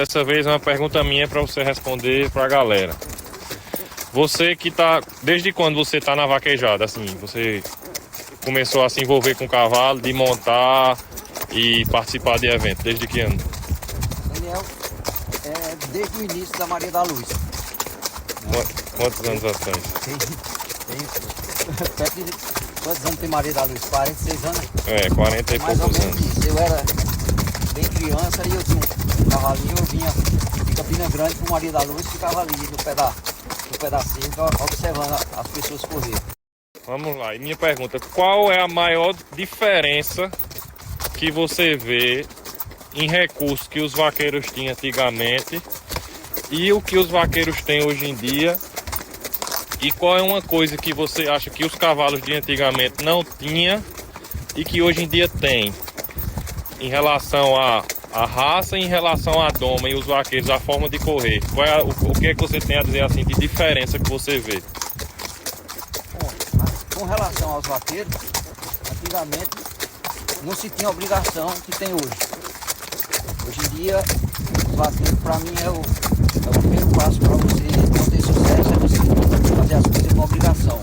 Dessa vez é uma pergunta minha para você responder para a galera. Você que tá... Desde quando você tá na vaquejada? Assim, você começou a se envolver com o cavalo, de montar e participar de eventos? Desde que ano? Daniel, desde o início da Maria da Luz. Quantos anos atrás? Quantos anos tem Maria da Luz? 46 anos? 40 e Mais ou poucos menos anos. isso. Eu era bem criança e eu tinha um cavalinho, eu vinha de Campina Grande com Maria da Luz, ficava ali no pedacinho, observando as pessoas correr. Vamos lá, e minha pergunta, qual é a maior diferença que você vê em recursos que os vaqueiros tinham antigamente e o que os vaqueiros têm hoje em dia? E qual é uma coisa que você acha que os cavalos de antigamente não tinham e que hoje em dia tem? Em relação à raça, em relação à doma e os vaqueiros, a forma de correr. Qual é, o que é que você tem a dizer assim de diferença que você vê? Bom, com relação aos vaqueiros, antigamente não se tinha obrigação que tem hoje. Hoje em dia, os vaqueiros, para mim, é o primeiro passo para você não ter sucesso, é você fazer as coisas com obrigação.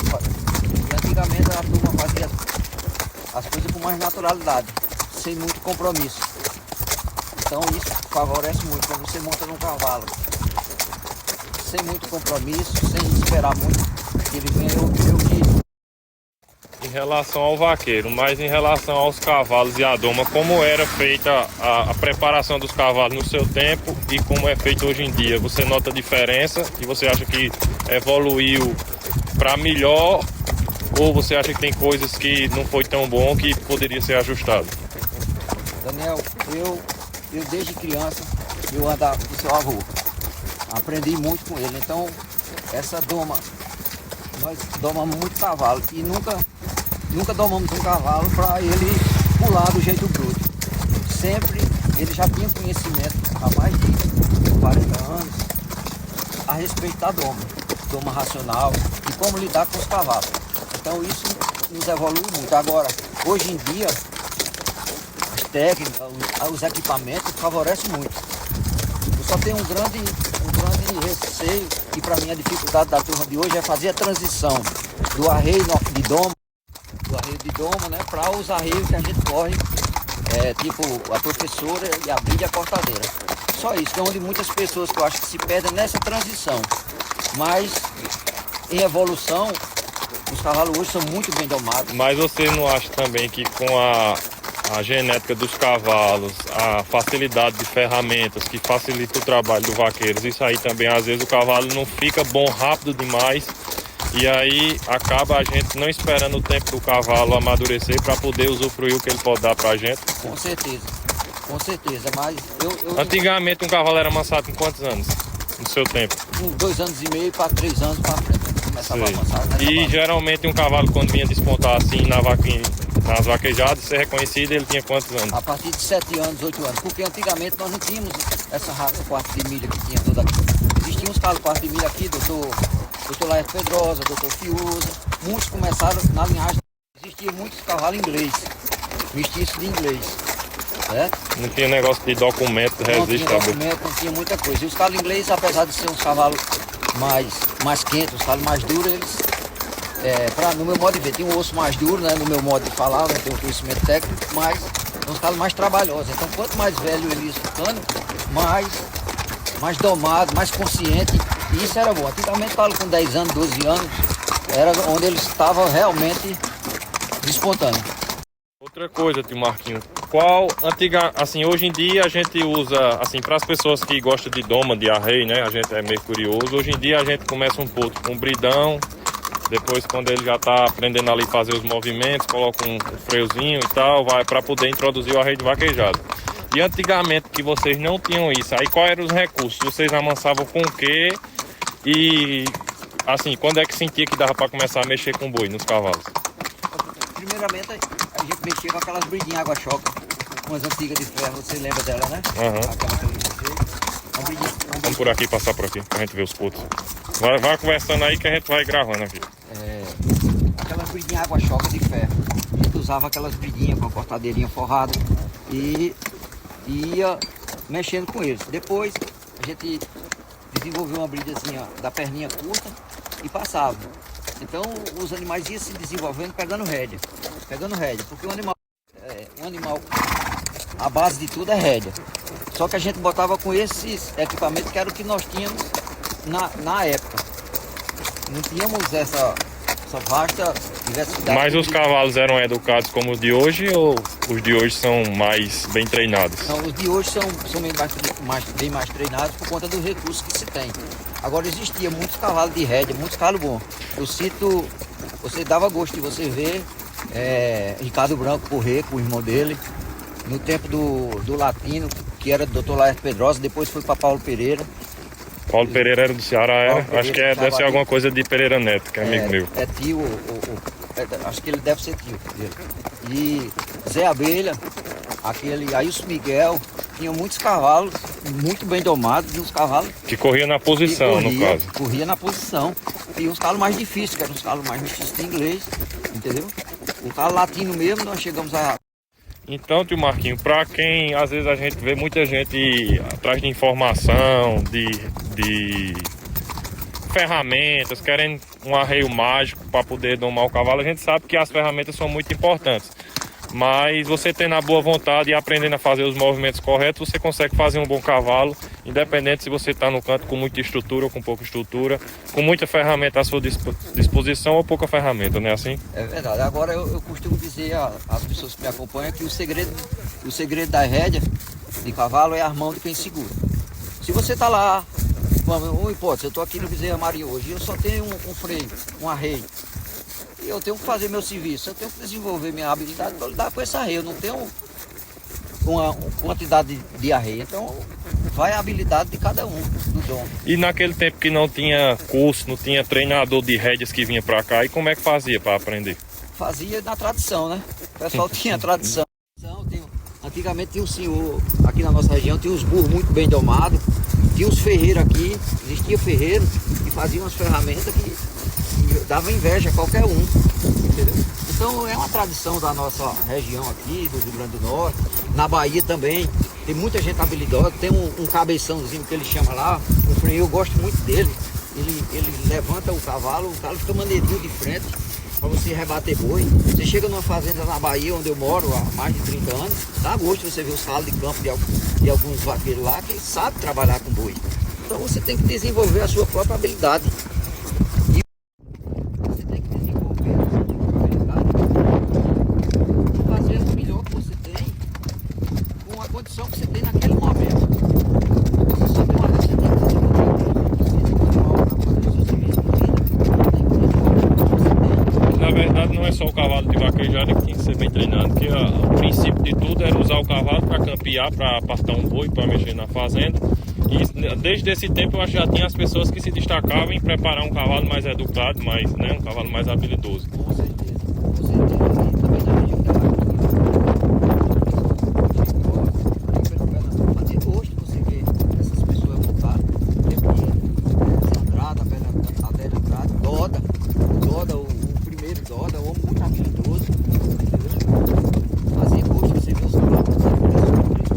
E antigamente a turma fazia as coisas com mais naturalidade, sem muito compromisso. Então isso favorece muito quando você monta num cavalo. Sem muito compromisso, sem esperar muito que ele venha eu que. Em relação ao vaqueiro, mas em relação aos cavalos e à doma, como era feita a preparação dos cavalos no seu tempo e como é feito hoje em dia? Você nota diferença e você acha que evoluiu para melhor ou você acha que tem coisas que não foi tão bom que poderia ser ajustado? Daniel, eu desde criança eu andava com seu avô, aprendi muito com ele, então essa doma, nós domamos muito cavalo e nunca domamos um cavalo para ele pular do jeito bruto. Sempre ele já tinha conhecimento há mais de 40 anos a respeito da doma racional e como lidar com os cavalos. Então isso nos evolui muito. Agora, hoje em dia, as técnicas, os equipamentos favorecem muito. Eu só tenho um grande receio, que para mim a dificuldade da turma de hoje é fazer a transição do arreio de doma, né, para os arreios que a gente corre, tipo a professora e a brilha e a cortadeira. Só isso, que é onde muitas pessoas que eu acho que se perdem nessa transição. Mas em evolução, os cavalos hoje são muito bem domados. Mas você não acha também que com a genética dos cavalos, a facilidade de ferramentas que facilita o trabalho do vaqueiro, isso aí também às vezes o cavalo não fica bom rápido demais e aí acaba a gente não esperando o tempo do cavalo amadurecer para poder usufruir o que ele pode dar para a gente? Com certeza, mas eu Antigamente um cavalo era amansado com quantos anos? No seu tempo? com 2 anos e meio para 3 anos para frente, começava a avançar. Né? E geralmente um cavalo quando vinha despontar assim nas vaquejadas, ser reconhecido, ele tinha quantos anos? A partir de 7 anos, 8 anos, porque antigamente nós não tínhamos essa raça quarto de milha que tinha toda aqui. Existiam uns calos quarto de milha aqui, doutor Laerte Pedrosa, doutor Fiuza, muitos começaram na linhagem. Existiam muitos cavalos inglês, mestiços de inglês. Não tinha negócio de documento, registro. Não tinha muita coisa. E os cavalos ingleses, apesar de ser uns cavalos mais quentes, uns cavalos mais duros, eles, no meu modo de ver, tem um osso mais duro, né, no meu modo de falar, não tem um conhecimento técnico, mas são uns cavalos mais trabalhosos. Então, quanto mais velho ele ia ficando, mais domado, mais consciente, e isso era bom. Antigamente, cavalo com 10 anos, 12 anos, era onde eles estavam realmente despontando. Outra coisa, tio Marquinhos, assim, hoje em dia a gente usa, assim, para as pessoas que gostam de doma, de arreio, né, a gente é meio curioso, hoje em dia a gente começa um pouco com bridão, depois quando ele já está aprendendo ali a fazer os movimentos, coloca um freiozinho e tal, vai para poder introduzir o arreio de vaquejada. E antigamente que vocês não tinham isso, aí quais eram os recursos? Vocês amansavam com o quê? E, assim, quando é que sentia que dava para começar a mexer com boi nos cavalos? Primeiramente, a gente mexia com aquelas bridinhas água-choque, umas antigas de ferro, você lembra dela, né? Uhum. Aquela que eu mexia. Vamos por aqui, passar por aqui, pra gente ver os pontos. Vai conversando aí que a gente vai gravando aqui. Aquelas bridinhas água-choque de ferro. A gente usava aquelas bridinhas com a cortadeirinha forrada e ia mexendo com eles. Depois a gente desenvolveu uma bridazinha da perninha curta e passava. Então os animais iam se desenvolvendo pegando rédea, porque o animal, a base de tudo é rédea. Só que a gente botava com esses equipamentos que era o que nós tínhamos na época. Não tínhamos essa vasta diversidade. Mas os cavalos eram educados como os de hoje ou os de hoje são mais bem treinados? Não, os de hoje são bem mais treinados por conta dos recursos que se tem. Agora existia muitos cavalos de rédea, muitos cavalos bons. Eu cito, você dava gosto de você ver Ricardo Branco correr com o irmão dele, no tempo do Latino, que era do Dr. Laércio Pedrosa, depois foi para Paulo Pereira. Paulo Pereira era do Ceará, era? Pereira, Acho que deve ser alguma coisa de Pereira Neto, que é amigo meu. É tio, acho que ele deve ser tio dele. E Zé Abelha, aquele Ailson Miguel, tinha muitos cavalos, muito bem domados, e uns cavalos Que corria na posição, no caso. Corria na posição. E uns cavalos mais difíceis, que eram os cavalos mais mestiços de inglês, entendeu? O cavalo latino mesmo, nós chegamos a... Então, tio Marquinho, para quem às vezes a gente vê muita gente atrás de informação, de ferramentas, querendo um arreio mágico para poder domar o cavalo, a gente sabe que as ferramentas são muito importantes. Mas você tendo a boa vontade e aprendendo a fazer os movimentos corretos, você consegue fazer um bom cavalo, independente se você está no canto com muita estrutura ou com pouca estrutura, com muita ferramenta à sua disposição ou pouca ferramenta, não é assim? É verdade. Agora eu costumo dizer às pessoas que me acompanham que o segredo da rédea de cavalo é a mão de quem segura. Se você está lá, uma hipótese, eu estou aqui no Bezerra Maria hoje e eu só tenho um freio, um arreio. E eu tenho que fazer meu serviço, eu tenho que desenvolver minha habilidade para lidar com esse arreio. Eu não tenho uma quantidade de arreio, então vai a habilidade de cada um, do dono. E naquele tempo que não tinha curso, não tinha treinador de rédeas que vinha para cá, e como é que fazia para aprender? Fazia na tradição, né? O pessoal tinha tradição. Antigamente tinha um senhor aqui na nossa região, tinha uns burros muito bem domados, tinha uns ferreiros aqui, existia ferreiro que fazia umas ferramentas que dava inveja a qualquer um, entendeu? Então é uma tradição da nossa região aqui, do Rio Grande do Norte, na Bahia também, tem muita gente habilidosa, tem um cabeçãozinho que ele chama lá, um freio, eu gosto muito dele, ele levanta o cavalo fica maneirinho de frente, para você rebater boi. Você chega numa fazenda na Bahia, onde eu moro há mais de 30 anos, dá gosto você ver o salo de campo de alguns vaqueiros lá que sabem trabalhar com boi. Então você tem que desenvolver a sua própria habilidade. E você tem que desenvolver a sua própria habilidade e fazer o melhor que você tem com a condição que você tem naquele momento. Você só tem uma você tem que Na verdade, não é só o cavalo de vaquejada que tem que ser bem treinado, porque o princípio de tudo era usar o cavalo para campear, para apartar um boi, para mexer na fazenda. E desde esse tempo eu acho que já tinha as pessoas que se destacavam em preparar um cavalo mais educado, um cavalo mais habilidoso. Com certeza, com certeza. E também na região da fazer gosto você ver essas pessoas montadas, Andrada, a velha Andrada, Doda, o primeiro Doda, o homem muito habilidoso, entendeu? Fazer gosto você ver os cavalos,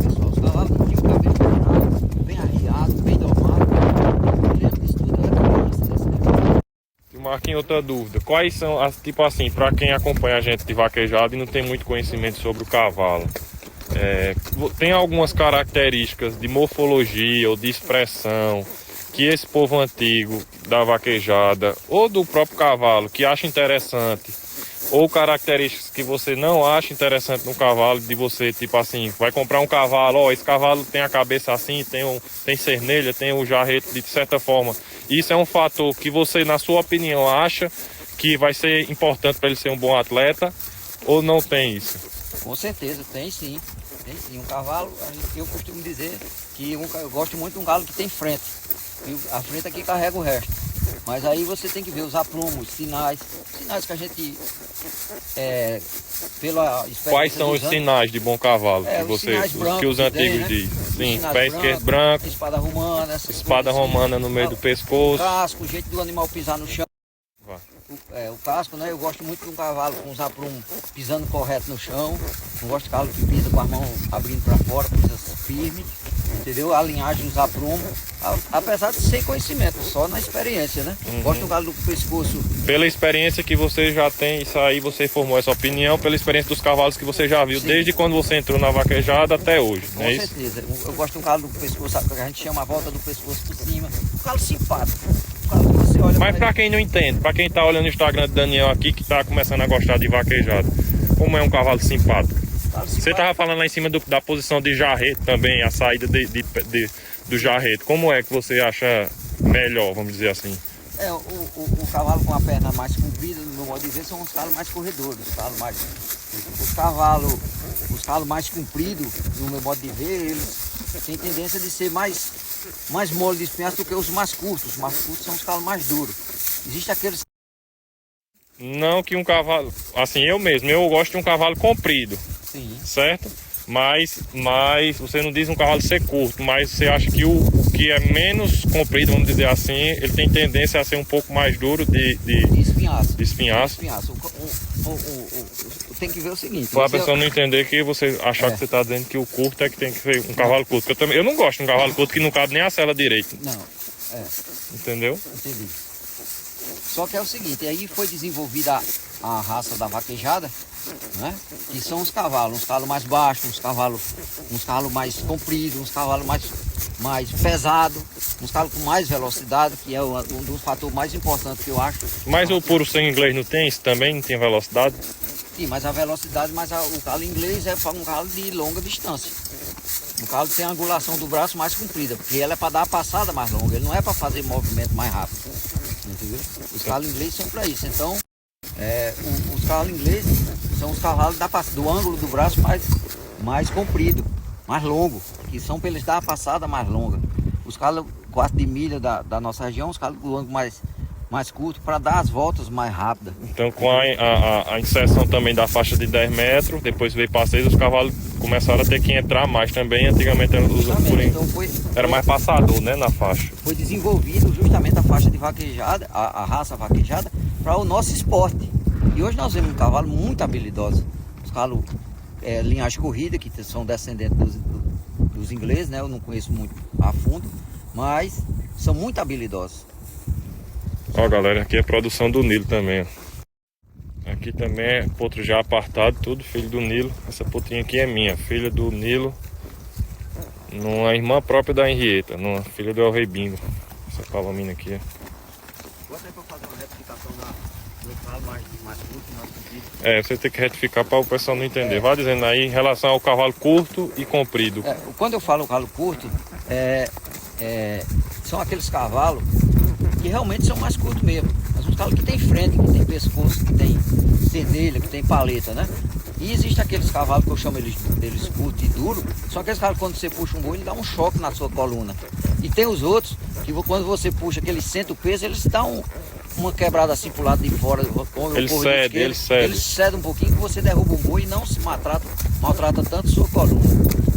pessoal, os cavalos não tinham cabelo cortado, bem arriado, bem domado, eu lembro disso tudo, eu era criança desse tempo. Marquinhos, outra dúvida, quais são as, tipo assim, para quem acompanha a gente de vaquejada e não tem muito conhecimento sobre o cavalo, tem algumas características de morfologia ou de expressão que esse povo antigo da vaquejada ou do próprio cavalo que acha interessante, ou características que você não acha interessante no cavalo, de você, tipo assim, vai comprar um cavalo, ó, esse cavalo tem a cabeça assim, tem cernelha, tem o jarrete de certa forma. Isso é um fator que você, na sua opinião, acha que vai ser importante para ele ser um bom atleta, ou não tem isso? Com certeza, tem sim. Tem sim. Um cavalo, eu costumo dizer que eu gosto muito de um galo que tem frente. E a frente aqui carrega o resto. Mas aí você tem que ver os aprumos, sinais que a gente, pela experiência. Quais são os sinais de bom cavalo que os antigos dizem? Sim, pé esquerdo branco, espada romana no meio do pescoço. O casco, o jeito do animal pisar no chão. O casco, né? Eu gosto muito de um cavalo com os aprumos pisando correto no chão. Não gosto de cavalo que pisa com as mãos abrindo para fora, pisa firme. entendeu? A linhagem usar prumo, apesar de sem conhecimento, só na experiência, né? Gosto do galo do pescoço. Pela experiência que você já tem, isso aí você formou essa opinião, pela experiência dos cavalos que você já viu, Sim. desde quando você entrou na vaquejada até hoje, Com não é isso? certeza. Eu gosto do galo do pescoço, sabe? Que a gente chama a volta do pescoço por cima. Um galo simpático. Um galo que você olha Mas pra pra quem não entende, pra quem tá olhando o Instagram do Daniel aqui, que tá começando a gostar de vaquejada, como é um cavalo simpático? galo Você simpático. tava falando lá em cima da posição de jarrete também, a saída do jarrete. Como é que você acha melhor, vamos dizer assim? O cavalo com a perna mais comprida, no meu modo de ver, são os cavalos mais corredores. Os cavalos mais compridos, no meu modo de ver, eles têm tendência de ser mais mole de espinhaço do que os mais curtos. Os mais curtos são os cavalos mais duros. Existe aqueles. Não que um cavalo, assim, eu mesmo, eu gosto de um cavalo comprido, Sim. certo? Mas você não diz um cavalo ser curto, mas você acha que o que é menos comprido, vamos dizer assim, ele tem tendência a ser um pouco mais duro de Espinhaço. espinhaço. Tem que ver o seguinte. Para a pessoa não entender que você achar que você está dizendo que o curto é que tem que ser um cavalo curto. Eu não gosto de um cavalo curto que não cabe nem a sela direito, Não, entendeu? entendi. Só que é o seguinte, aí foi desenvolvida a raça da vaquejada, né? Que são uns cavalos mais baixos, uns cavalos mais compridos, uns cavalos mais pesados, uns cavalos com mais velocidade, que é um dos fatores mais importantes que eu acho. Mas o puro sangue inglês não tem isso também? Não tem velocidade? Sim, mas a velocidade, o cavalo inglês é para um cavalo de longa distância. O cavalo tem a angulação do braço mais comprida, porque ela é para dar a passada mais longa, ele não é para fazer movimento mais rápido. Entendeu? Os cavalos ingleses são para isso. Então, os cavalos ingleses são os cavalos do ângulo do braço mais comprido, mais longo, que são para eles dar a passada mais longa. Os cavalos quarto de milha da nossa região, os cavalos do ângulo mais curto, para dar as voltas mais rápidas. Então, com a inserção também da faixa de 10 metros, depois veio passeio, os cavalos começaram a ter que entrar mais também. Antigamente Então, era mais passador, né, na faixa. Foi desenvolvido justamente a faixa de vaquejada, a raça vaquejada, para o nosso esporte. E hoje nós vemos um cavalo muito habilidoso. Os cavalos linhagem corrida, que são descendentes dos ingleses, né? Eu não conheço muito a fundo, mas são muito habilidosos. Ó, galera, aqui é produção do Nilo também, ó. Aqui também é potro já apartado, tudo filho do Nilo. Essa potrinha aqui é minha, filha do Nilo, uma irmã própria da Henrietta, filha do El Rei Bingo. Essa palomina aqui, ó. Bota aí para fazer uma retificação do cavalo mais curto e mais comprido. Você tem que retificar para o pessoal não entender. Vai dizendo aí em relação ao cavalo curto e comprido. Quando eu falo cavalo curto, são aqueles cavalos que realmente são mais curtos mesmo. Mas uns cavalos que tem frente, que tem pescoço, que tem cerdelha, que tem paleta, né? E existe aqueles cavalos que eu chamo eles curtos e duros, são aqueles cavalos que quando você puxa um boi, ele dá um choque na sua coluna. E tem os outros que quando você puxa, que eles sentem o peso, eles dão uma quebrada assim pro lado de fora. Ele cede um pouquinho, que você derruba o boi e não se maltrata tanto sua coluna.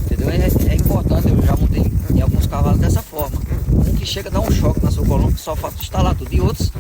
Entendeu? É importante, eu já montei em alguns cavalos dessa forma. Um que chega a dar um choque na sua coluna, que só falta instalar tudo. E outros